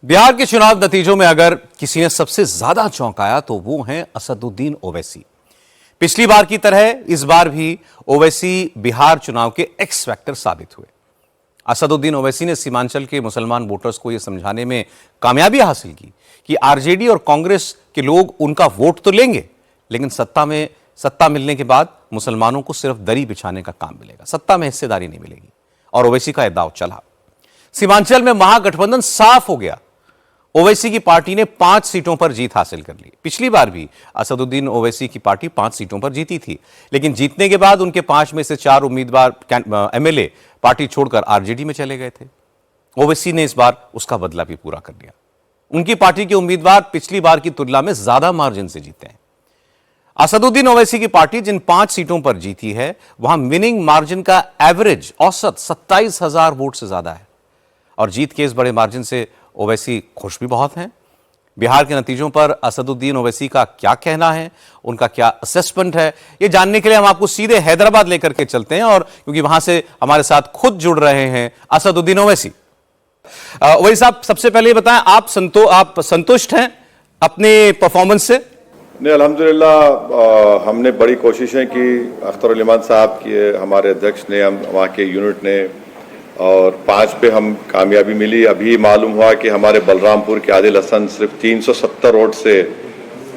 बिहार के चुनाव नतीजों में अगर किसी ने सबसे ज्यादा चौंकाया तो वो हैं असदुद्दीन ओवैसी। पिछली बार की तरह इस बार भी ओवैसी बिहार चुनाव के एक्स फैक्टर साबित हुए। असदुद्दीन ओवैसी ने सीमांचल के मुसलमान वोटर्स को यह समझाने में कामयाबी हासिल की कि आरजेडी और कांग्रेस के लोग उनका वोट तो लेंगे, लेकिन सत्ता मिलने के बाद मुसलमानों को सिर्फ दरी बिछाने का काम मिलेगा, सत्ता में हिस्सेदारी नहीं मिलेगी। और ओवैसी का यह दांव चला। सीमांचल में महागठबंधन साफ हो गया। ओवैसी की पार्टी ने 5 सीटों पर जीत हासिल कर ली। पिछली बार भी असदुद्दीन ओवैसी की पार्टी 5 सीटों पर जीती थी, लेकिन जीतने के बाद उनके 5 में से 4 उम्मीदवार एमएलए पार्टी छोड़कर आरजेडी में चले गए थे। ओवैसी ने इस बार उसका बदला भी पूरा कर लिया। उनकी पार्टी के उम्मीदवार पिछली बार की तुलना में ज्यादा मार्जिन से जीते हैं। असदुद्दीन ओवैसी की पार्टी जिन 5 सीटों पर जीती है, वहां विनिंग मार्जिन का एवरेज औसत 27,000 वोट से ज्यादा है। और जीत के इस बड़े मार्जिन से ओवैसी खुश भी बहुत हैं। बिहार के नतीजों पर असदुद्दीन ओवैसी का क्या कहना है, उनका क्या असेसमेंट है, ये जानने के लिए हम आपको सीधे हैदराबाद लेकर के चलते हैं, और क्योंकि वहां से हमारे साथ खुद जुड़ रहे हैं असदुद्दीन ओवैसी। ओवैसी साहब, सबसे पहले बताएं, आप संतुष्ट हैं अपने परफॉर्मेंस से? नहीं, अल्हम्दुलिल्लाह हमने बड़ी कोशिशें की। अख्तर उल इमान साहब के हमारे अध्यक्ष ने, हम वहाँ के यूनिट ने, और 5 पे हम कामयाबी मिली। अभी मालूम हुआ कि हमारे बलरामपुर के आदिल हसन सिर्फ 370 वोट से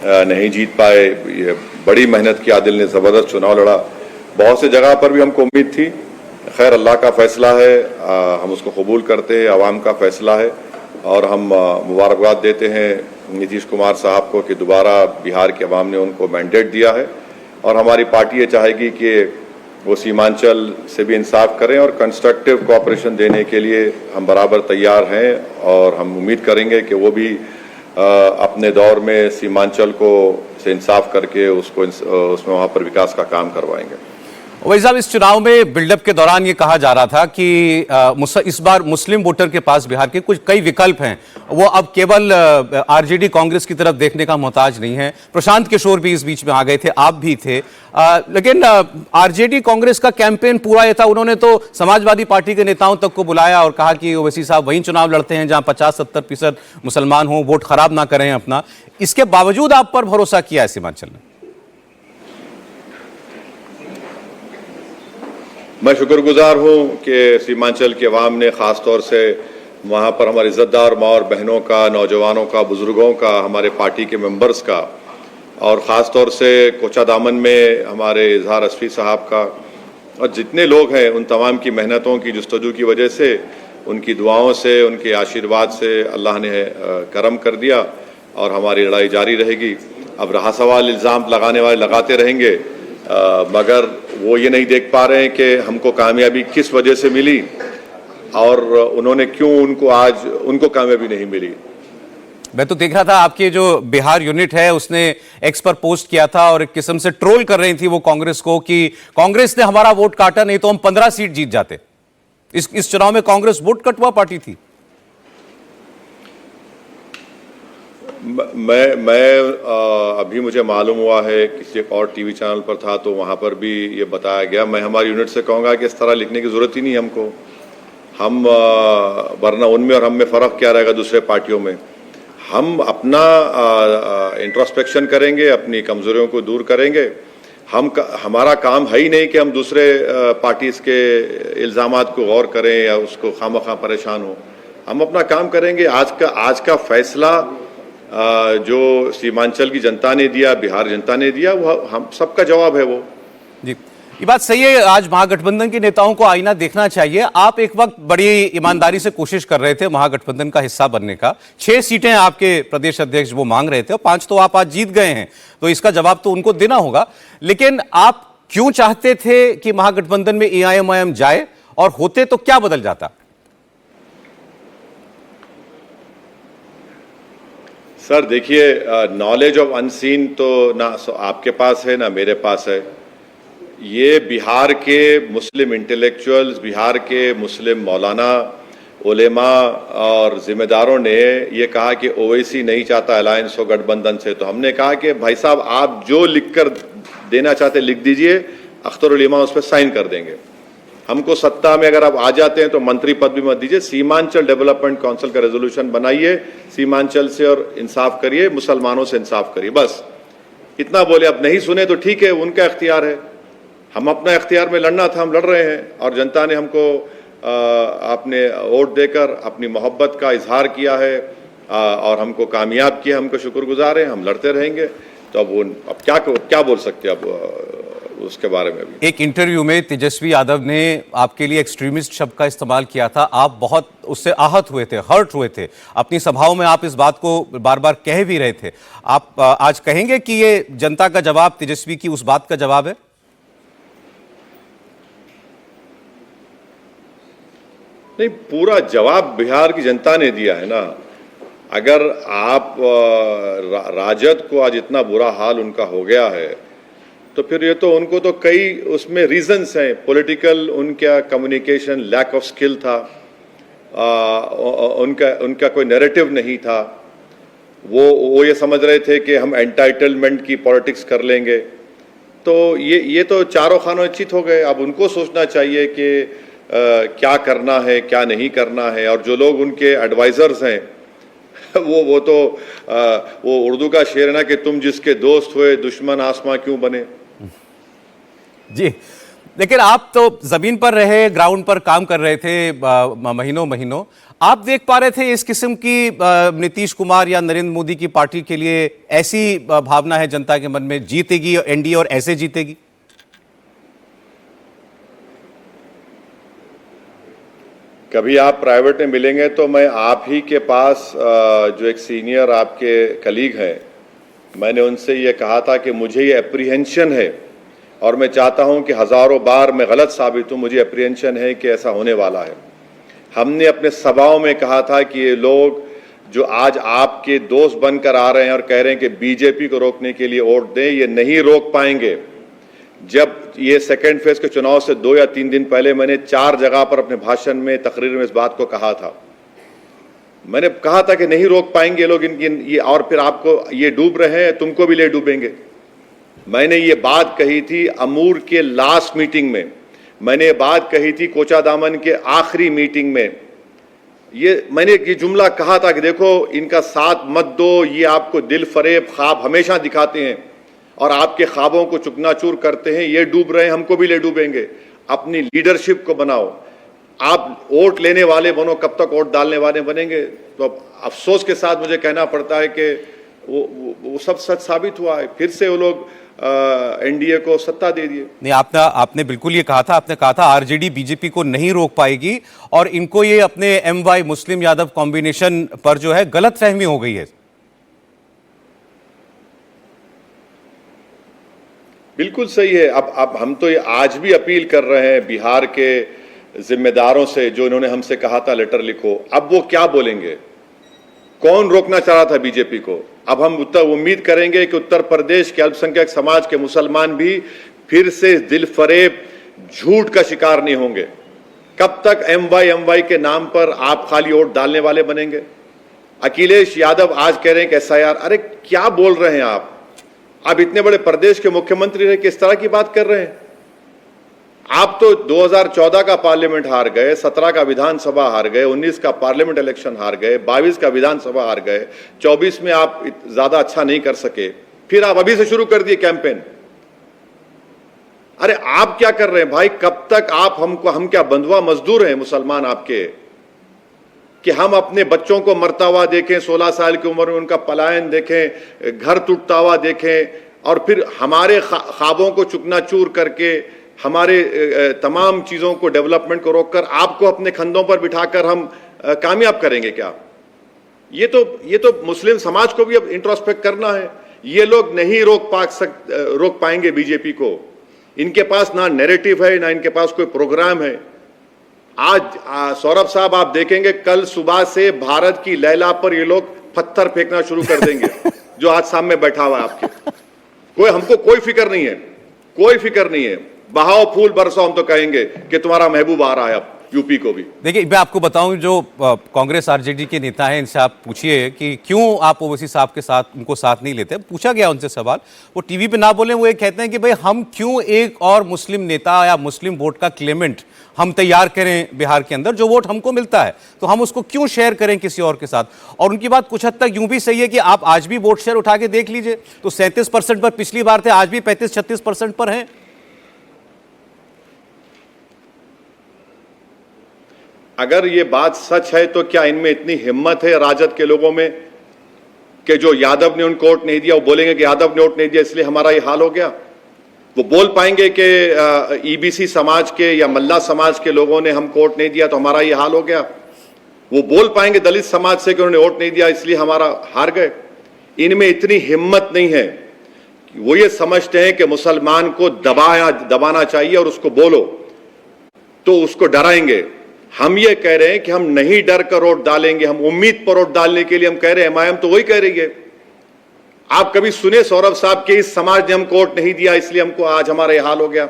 नहीं जीत पाए। ये बड़ी मेहनत की, आदिल ने ज़बरदस्त चुनाव लड़ा। बहुत से जगह पर भी हमको उम्मीद थी। खैर, अल्लाह का फैसला है, हम उसको कबूल करते हैं, आवाम का फैसला है। और हम मुबारकबाद देते हैं नीतीश कुमार साहब को कि दोबारा बिहार के अवाम ने उनको मैंडेट दिया है। और हमारी पार्टी ये चाहेगी कि वो सीमांचल से भी इंसाफ करें, और कंस्ट्रक्टिव कोऑपरेशन देने के लिए हम बराबर तैयार हैं। और हम उम्मीद करेंगे कि वो भी अपने दौर में सीमांचल को से इंसाफ करके उसमें वहाँ पर विकास का काम करवाएंगे। वही साहब, इस चुनाव में बिल्डअप के दौरान ये कहा जा रहा था कि इस बार मुस्लिम वोटर के पास बिहार के कई विकल्प हैं, वो अब केवल आरजेडी कांग्रेस की तरफ देखने का मोहताज नहीं है। प्रशांत किशोर भी इस बीच में आ गए थे, आप भी थे, लेकिन आरजेडी कांग्रेस का कैंपेन पूरा ये था, उन्होंने तो समाजवादी पार्टी के नेताओं तक को बुलाया और कहा कि ओवैसी साहब वहीं चुनाव लड़ते हैं जहां 50-70% मुसलमान हों, वोट खराब ना करें अपना। इसके बावजूद आप पर भरोसा किया है सीमांचल ने? मैं शुक्रगुजार हूं कि सीमांचल के अवाम ने, ख़ास तौर से वहाँ पर हमारे इज़्ज़तदार माँ और बहनों का, नौजवानों का, बुज़ुर्गों का, हमारे पार्टी के मेंबर्स का, और ख़ास तौर से कोचा दामन में हमारे इजहार असफ़ी साहब का, और जितने लोग हैं उन तमाम की मेहनतों की जुस्तजू की वजह से, उनकी दुआओं से, उनके आशीर्वाद से अल्लाह ने करम कर दिया। और हमारी लड़ाई जारी रहेगी। अब रहा सवाल, इल्ज़ाम लगाने वाले लगाते रहेंगे, मगर वो ये नहीं देख पा रहे हैं कि हमको कामयाबी किस वजह से मिली और उन्होंने क्यों उनको कामयाबी नहीं मिली। मैं तो देख रहा था आपके जो बिहार यूनिट है उसने एक्स पर पोस्ट किया था और एक किस्म से ट्रोल कर रही थी वो कांग्रेस को कि कांग्रेस ने हमारा वोट काटा, नहीं तो हम 15 सीट जीत जाते। इस चुनाव में कांग्रेस वोट कटवा पार्टी थी। मैं अभी मुझे मालूम हुआ है, किसी एक और टीवी चैनल पर था तो वहाँ पर भी ये बताया गया। मैं हमारी यूनिट से कहूँगा कि इस तरह लिखने की ज़रूरत ही नहीं हमको। हम वरना उनमें और हम में फ़र्क क्या रहेगा दूसरे पार्टियों में। हम अपना इंट्रोस्पेक्शन करेंगे, अपनी कमज़ोरियों को दूर करेंगे। हमारा काम है ही नहीं कि हम दूसरे पार्टीज़ के इल्ज़ामात को गौर करें या उसको खामखा परेशान हो। हम अपना काम करेंगे। आज का फैसला जो सीमांचल की जनता ने दिया, बिहार जनता ने दिया, वो हम सबका जवाब है वो। जी, ये बात सही है। आज महागठबंधन के नेताओं को आईना देखना चाहिए। आप एक वक्त बड़ी ईमानदारी से कोशिश कर रहे थे महागठबंधन का हिस्सा बनने का। 6 सीटें आपके प्रदेश अध्यक्ष वो मांग रहे थे और 5 तो आप आज जीत गए हैं, तो इसका जवाब तो उनको देना होगा। लेकिन आप क्यों चाहते थे कि महागठबंधन में एआईएमआईएम जाए, और होते तो क्या बदल जाता? सर देखिए, नॉलेज ऑफ अनसीन तो ना आपके पास है ना मेरे पास है। ये बिहार के मुस्लिम इंटेलेक्चुअल्स, बिहार के मुस्लिम मौलाना, उलेमा और जिम्मेदारों ने ये कहा कि ओवैसी नहीं चाहता अलायंस हो गठबंधन से। तो हमने कहा कि भाई साहब, आप जो लिख कर देना चाहते लिख दीजिए, अख्तर उल इमान उस पर साइन कर देंगे। हमको सत्ता में अगर आप आ जाते हैं तो मंत्री पद भी मत दीजिए, सीमांचल डेवलपमेंट काउंसिल का रेजोल्यूशन बनाइए, सीमांचल से और इंसाफ करिए, मुसलमानों से इंसाफ करिए, बस इतना बोले। अब नहीं सुने तो ठीक है, उनका इख्तियार है। हम अपना इख्तियार में लड़ना था, हम लड़ रहे हैं और जनता ने हमको आपने वोट देकर अपनी मोहब्बत का इजहार किया है और हमको कामयाब किया, हमको शुक्रगुजार हैं, हम लड़ते रहेंगे। तो अब क्या बोल सकते हैं अब उसके बारे में भी। एक इंटरव्यू में तेजस्वी यादव ने आपके लिए एक्सट्रीमिस्ट शब्द का इस्तेमाल किया था, आप बहुत उससे आहत हुए थे, हर्ट हुए थे। अपनी सभाओं में आप इस बात को बार बार कह भी रहे थे। आप आज कहेंगे कि ये जनता का जवाब तेजस्वी की उस बात का जवाब है? नहीं, पूरा जवाब बिहार की जनता ने दिया है ना। अगर आप राजद को आज इतना बुरा हाल उनका हो गया है तो फिर ये तो उनको तो कई उसमें रीजंस हैं। पॉलिटिकल उनका कम्युनिकेशन लैक ऑफ स्किल था, उनका कोई नैरेटिव नहीं था। वो ये समझ रहे थे कि हम एंटाइटलमेंट की पॉलिटिक्स कर लेंगे। तो ये तो चारों खानों-चित हो गए। अब उनको सोचना चाहिए कि क्या करना है, क्या नहीं करना है। और जो लोग उनके एडवाइजर्स हैं वो उर्दू का शेर है ना कि तुम जिसके दोस्त हुए दुश्मन आसमां क्यों बने। जी, लेकिन आप तो जमीन पर रहे, ग्राउंड पर काम कर रहे थे महीनों। आप देख पा रहे थे इस किस्म की नीतीश कुमार या नरेंद्र मोदी की पार्टी के लिए ऐसी भावना है जनता के मन में, जीतेगी एनडीए और ऐसे जीतेगी? कभी आप प्राइवेट में मिलेंगे तो मैं आप ही के पास जो एक सीनियर आपके कलीग हैं, मैंने उनसे ये कहा था कि मुझे ये एप्रीहेंशन है और मैं चाहता हूं कि हजारों बार मैं गलत साबित हूं, मुझे एप्रीहेंशन है कि ऐसा होने वाला है। हमने अपने सभाओं में कहा था कि ये लोग जो आज आपके दोस्त बनकर आ रहे हैं और कह रहे हैं कि बीजेपी को रोकने के लिए वोट दें, ये नहीं रोक पाएंगे। जब ये सेकेंड फेज के चुनाव से 2 या 3 दिन पहले मैंने 4 जगह पर अपने भाषण में, तकरीर में इस बात को कहा था। मैंने कहा था कि नहीं रोक पाएंगे लोग ये, और फिर आपको ये डूब रहे हैं, तुमको भी ले डूबेंगे। मैंने ये बात कही थी अमूर के लास्ट मीटिंग में, मैंने ये बात कही थी कोचादामन के आखिरी मीटिंग में। मैंने ये जुमला कहा था कि देखो इनका साथ मत दो, ये आपको दिल फरेब ख्वाब हमेशा दिखाते हैं और आपके ख्वाबों को चुकनाचूर करते हैं। ये डूब रहे हैं, हमको भी ले डूबेंगे। अपनी लीडरशिप को बनाओ, आप वोट लेने वाले बनो, कब तक वोट डालने वाले बनेंगे। तो अब अफसोस के साथ मुझे कहना पड़ता है कि वो सब सच साबित हुआ है। फिर से वो लोग एनडीए को सत्ता दे दिए। नहीं, आपने बिल्कुल ये कहा था, आपने कहा था आरजेडी बीजेपी को नहीं रोक पाएगी और इनको ये अपने एमवाई मुस्लिम यादव कॉम्बिनेशन पर जो है गलतफहमी हो गई है। बिल्कुल सही है। अब हम तो ये आज भी अपील कर रहे हैं बिहार के जिम्मेदारों से, जो इन्होंने हमसे कहा था लेटर लिखो। अब वो क्या बोलेंगे? कौन रोकना चाह रहा था बीजेपी को? अब हम उम्मीद करेंगे कि उत्तर प्रदेश के अल्पसंख्यक समाज के मुसलमान भी फिर से दिल फरेब झूठ का शिकार नहीं होंगे। कब तक एमवाई के नाम पर आप खाली वोट डालने वाले बनेंगे? अखिलेश यादव आज कह रहे हैं कि एसआईआर, अरे क्या बोल रहे हैं आप? आप इतने बड़े प्रदेश के मुख्यमंत्री रहे, किस तरह की बात कर रहे हैं आप? तो 2014 का पार्लियामेंट हार गए, 17 का विधानसभा हार गए, 19 का पार्लियामेंट इलेक्शन हार गए, 22 का विधानसभा हार गए, 24 में आप ज्यादा अच्छा नहीं कर सके, फिर आप अभी से शुरू कर दिए कैंपेन। अरे आप क्या कर रहे हैं भाई? कब तक आप हम क्या बंधुआ मजदूर हैं मुसलमान आपके, कि हम अपने बच्चों को मरता हुआ देखें, 16 साल की उम्र में उनका पलायन देखें, घर टूटता हुआ देखें, और फिर हमारे ख्वाबों को चुकनाचूर करके, हमारे तमाम चीजों को, डेवलपमेंट को रोककर आपको अपने कंधों पर बिठाकर हम कामयाब करेंगे क्या? ये तो मुस्लिम समाज को भी अब इंट्रोस्पेक्ट करना है। ये लोग नहीं रोक पाएंगे बीजेपी को। इनके पास ना नैरेटिव है, ना इनके पास कोई प्रोग्राम है। आज सौरभ साहब आप देखेंगे कल सुबह से भारत की लैला पर ये लोग पत्थर फेंकना शुरू कर देंगे जो आज सामने बैठा हुआ है आपके। हमको कोई फिक्र नहीं है, कोई फिक्र नहीं है। बहाओ फूल बरसाओ, हम तो कहेंगे कि तुम्हारा महबूब आ रहा है अब। यूपी को भी। देखिए, मैं आपको बताऊं, जो कांग्रेस आरजेडी के नेता हैं, इनसे आप पूछिए कि क्यों आप ओवैसी साहब के साथ उनको साथ नहीं लेते। पूछा गया उनसे सवाल, वो टीवी पे ना बोले, वो ये कहते हैं कि भाई हम क्यों एक और मुस्लिम नेता या मुस्लिम वोट का क्लेमेंट हम तैयार करें बिहार के अंदर, जो वोट हमको मिलता है तो हम उसको क्यों शेयर करें किसी और के साथ। और उनकी बात कुछ हद तक यूं भी सही है कि आप आज भी वोट शेयर उठा के देख लीजिए, तो 37% पर पिछली बार थे, आज भी 35-36% पर हैं। अगर ये बात सच है तो क्या इनमें इतनी हिम्मत है राजद के लोगों में कि जो यादव ने उनको वोट नहीं दिया वो बोलेंगे कि यादव ने वोट नहीं दिया इसलिए हमारा ये हाल हो गया? वो बोल पाएंगे कि ईबीसी समाज के या मल्ला समाज के लोगों ने हमको वोट नहीं दिया तो हमारा ये हाल हो गया? वो बोल पाएंगे दलित समाज से कि उन्होंने वोट नहीं दिया इसलिए हमारा हार गए? इनमें इतनी हिम्मत नहीं है। वो ये समझते हैं कि मुसलमान को दबाना चाहिए और उसको बोलो तो उसको डराएंगे। हम ये कह रहे हैं कि हम नहीं डर कर वोट डालेंगे, हम उम्मीद पर वोट डालने के लिए हम कह रहे हैं। एमआईएम तो वही कह रही है। आप कभी सुने सौरभ साहब के इस समाज ने हमको वोट नहीं दिया इसलिए हमको आज हमारा यह हाल हो गया?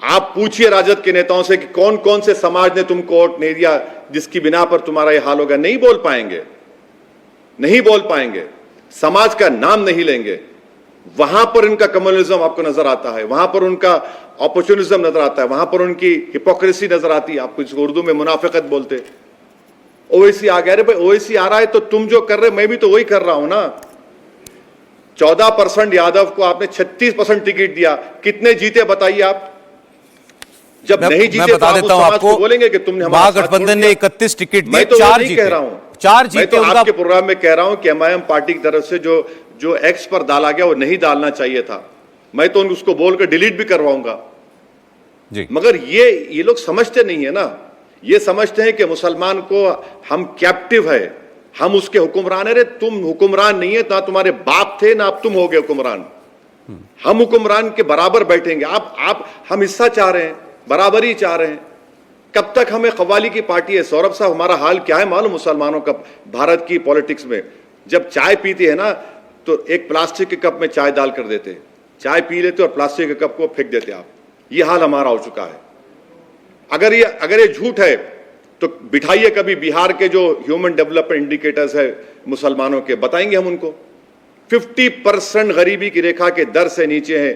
आप पूछिए राजद के नेताओं से कि कौन कौन से समाज ने तुमको वोट नहीं दिया जिसकी बिना पर तुम्हारा यह हाल हो गया? नहीं बोल पाएंगे, नहीं बोल पाएंगे, समाज का नाम नहीं लेंगे। वहां पर इनका कम्युनलिज्म आपको नजर आता है, वहां पर उनका अपॉर्चुनिज्म नजर आता है, वहां पर उनकी हिपोक्रेसी नजर आती है। आपको इसको उर्दू में मुनाफिकत बोलते। ओवैसी आ गया, अरे भाई ओवैसी आ रहा है तो तुम जो कर रहे मैं भी तो वही कर रहा हूं ना। 14% यादव को आपने 36% टिकट दिया, कितने जीते बताइए आप? जब नहीं जीते तो बता देता हूं आपको, बोलेंगे कि तुमने महागठबंधन ने 31 टिकट दिए, मैं तो 4 नहीं जीते, कह रहा हूं, 4 जीते। मैं तो आपके प्रोग्राम में कह रहा हूं कि एमआईएम पार्टी की तरफ से जो एक्स पर डाला गया वो नहीं डालना चाहिए था। मैं तो उसको बोलकर डिलीट भी करवाऊंगा जी। मगर ये लोग समझते नहीं है ना। ये समझते हैं कि मुसलमान को हम कैप्टिव है, हम उसके हुक्मरान है। रे तुम हुक्मरान नहीं है, ना तुम्हारे बाप थे ना अब तुम हो गए हुक्मरान। हम हुक्मरान के बराबर बैठेंगे। आप हम हिस्सा चाह रहे हैं, बराबरी चाह रहे हैं। कब तक हमें कव्वाली की पार्टी है? सौरभ साहब, हमारा हाल क्या है मालूम मुसलमानों का भारत की पॉलिटिक्स में? जब चाय पीते हैं ना तो एक प्लास्टिक के कप में चाय डाल कर देते, चाय पी लेते और प्लास्टिक के कप को फेंक देते आप। ये हाल हमारा हो चुका है। अगर ये झूठ है तो बिठाइए कभी बिहार के जो ह्यूमन डेवलपमेंट इंडिकेटर्स है मुसलमानों के, बताएंगे हम उनको। 50% गरीबी की रेखा के दर से नीचे है,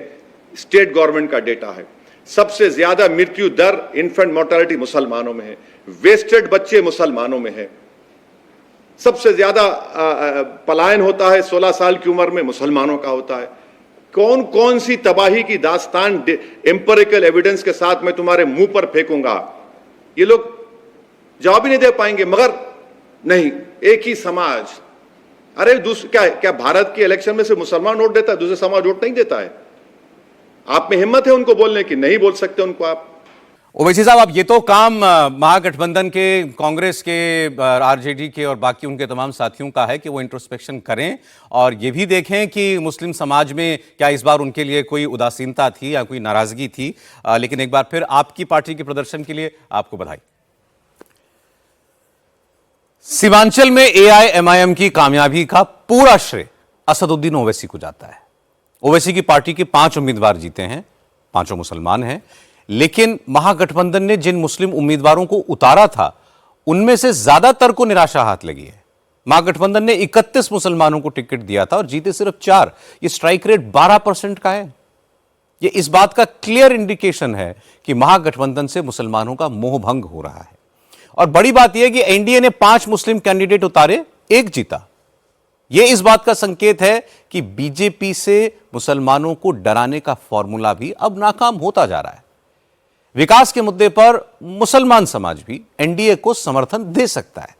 स्टेट गवर्नमेंट का डेटा है। सबसे ज्यादा मृत्यु दर, इन्फेंट मोर्टेलिटी मुसलमानों में है, वेस्टेड बच्चे मुसलमानों में है, सबसे ज्यादा पलायन होता है 16 साल की उम्र में मुसलमानों का होता है। कौन कौन सी तबाही की दास्तान एम्पिरिकल एविडेंस के साथ मैं तुम्हारे मुंह पर फेंकूंगा? ये लोग जवाब ही नहीं दे पाएंगे। मगर नहीं, एक ही समाज। अरे क्या भारत के इलेक्शन में से मुसलमान वोट देता है, दूसरे समाज वोट नहीं देता है? आप में हिम्मत है उनको बोलने की? नहीं बोल सकते उनको आप। ओवैसी साहब, अब ये तो काम महागठबंधन के, कांग्रेस के, आरजेडी के और बाकी उनके तमाम साथियों का है कि वो इंट्रोस्पेक्शन करें और ये भी देखें कि मुस्लिम समाज में क्या इस बार उनके लिए कोई उदासीनता थी या कोई नाराजगी थी। लेकिन एक बार फिर आपकी पार्टी के प्रदर्शन के लिए आपको बधाई। सीमांचल में एआईएमआईएम की कामयाबी का पूरा श्रेय असदुद्दीन ओवैसी को जाता है। ओवैसी की पार्टी के 5 उम्मीदवार जीते हैं, 5 मुसलमान हैं। लेकिन महागठबंधन ने जिन मुस्लिम उम्मीदवारों को उतारा था उनमें से ज्यादातर को निराशा हाथ लगी है। महागठबंधन ने 31 मुसलमानों को टिकट दिया था और जीते सिर्फ 4। ये स्ट्राइक रेट 12% का है। ये इस बात का क्लियर इंडिकेशन है कि महागठबंधन से मुसलमानों का मोह भंग हो रहा है। और बड़ी बात यह कि एनडीए ने 5 मुस्लिम कैंडिडेट उतारे, 1 जीता। यह इस बात का संकेत है कि बीजेपी से मुसलमानों को डराने का फॉर्मूला भी अब नाकाम होता जा रहा है। विकास के मुद्दे पर मुसलमान समाज भी एनडीए को समर्थन दे सकता है।